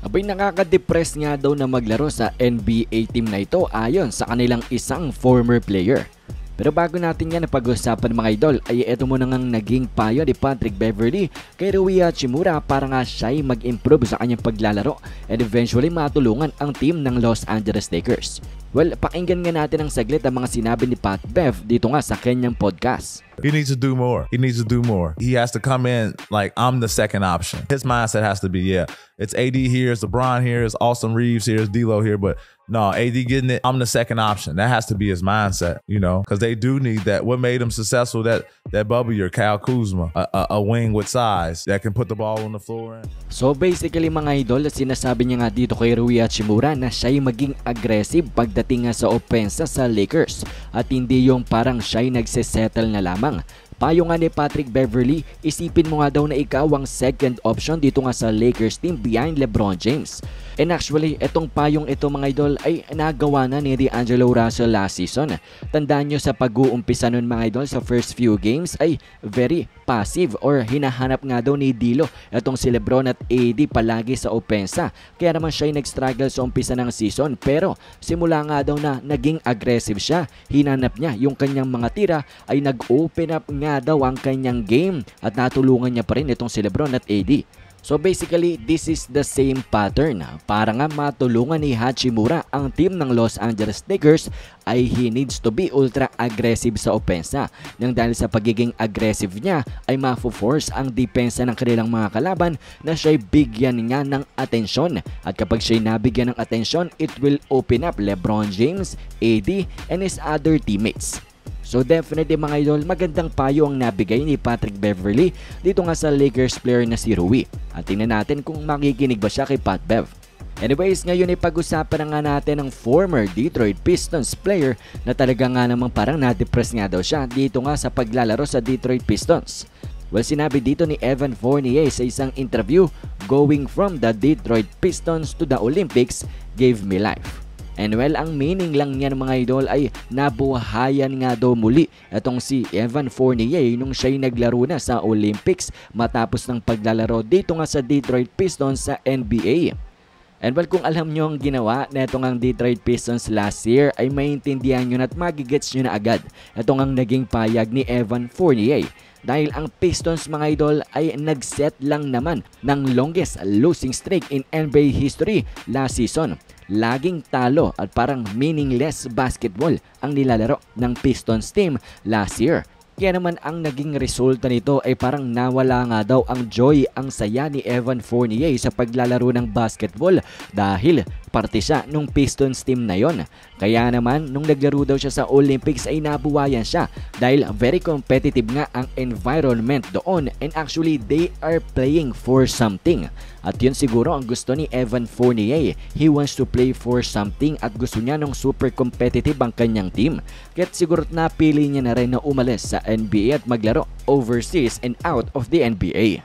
Abay, nakaka-depress nga daw na maglaro sa NBA team na ito ayon sa kanilang isang former player. Pero bago natin yan napag-usapan mga idol, ay eto muna ngang naging payo ni Patrick Beverley kay Rui Hachimura para nga siya'y mag-improve sa kanyang paglalaro and eventually matulungan ang team ng Los Angeles Lakers. Well, pakinggan nga natin ang saglit ang mga sinabi ni Pat Bev dito nga sa kanyang podcast. He needs to do more. He needs to do more. He has to come in like I'm the second option. His mindset has to be, yeah, it's AD here, it's LeBron here, it's Austin Reeves here, it's D'Lo here, but no, AD getting it, I'm the second option. That has to be his mindset, you know, because they do need that. What made him successful, that bubble year, Kyle Kuzma, a wing with size that can put the ball on the floor. So basically mga idol, sinasabi niya nga dito kay Rui Hachimura na siya'y maging aggressive pagdating nga sa opensa sa Lakers at hindi yung parang siya'y nagsisettle na lamang. Payo nga ni Patrick Beverley, isipin mo nga daw na ikaw ang second option dito nga sa Lakers team behind LeBron James. And actually, etong payong ito mga idol ay nagawa na ni D'Angelo Russell last season. Tandaan nyo sa pag-uumpisa nun mga idol sa first few games ay very passive or hinahanap nga daw ni D'Lo etong si LeBron at AD palagi sa opensa. Kaya naman siya ay nag-struggle sa umpisa ng season, pero simula nga daw na naging aggressive siya. Hinanap niya yung kanyang mga tira, ay nag-open up nga daw ang kanyang game at natulungan niya pa rin itong si LeBron at AD. So basically, this is the same pattern. Para nga matulungan ni Hachimura ang team ng Los Angeles Lakers ay he needs to be ultra aggressive sa opensa. Nang dahil sa pagiging aggressive niya ay mafo-force ang depensa ng kanilang mga kalaban na siya'y bigyan nga ng atensyon. At kapag siya'y nabigyan ng atensyon, it will open up LeBron James, AD, and his other teammates. So definitely mga idol, magandang payo ang nabigay ni Patrick Beverley dito nga sa Lakers player na si Rui. At tingnan natin kung makikinig ba siya kay Pat Bev. Anyways, ngayon ay pag-usapan na nga natin ang former Detroit Pistons player na talaga nga namang parang na-depress nga daw siya dito nga sa paglalaro sa Detroit Pistons. Well, sinabi dito ni Evan Fournier sa isang interview, "Going from the Detroit Pistons to the Olympics gave me life." And well, ang meaning lang niyan mga idol ay nabuhayan nga daw muli itong si Evan Fournier nung siya'y naglaro na sa Olympics matapos ng paglalaro dito nga sa Detroit Pistons sa NBA. And well, kung alam nyo ang ginawa na itong ang Detroit Pistons last year ay maintindihan nyo at magigets nyo na agad itong ang naging payag ni Evan Fournier. Dahil ang Pistons mga idol ay nag-set lang naman ng longest losing streak in NBA history last season. Laging talo at parang meaningless basketball ang nilalaro ng Pistons team last year. Kaya naman ang naging resulta nito ay parang nawala nga daw ang joy, ang saya ni Evan Fournier sa paglalaro ng basketball dahil parte siya nung Pistons team na yon. Kaya naman nung naglaro daw siya sa Olympics ay nabuwayan siya dahil very competitive nga ang environment doon and actually they are playing for something. At yun siguro ang gusto ni Evan Fournier. He wants to play for something at gusto niya nung super competitive ang kanyang team. Kaya't siguro napili niya na rin na umalis sa NBA at maglaro overseas and out of the NBA.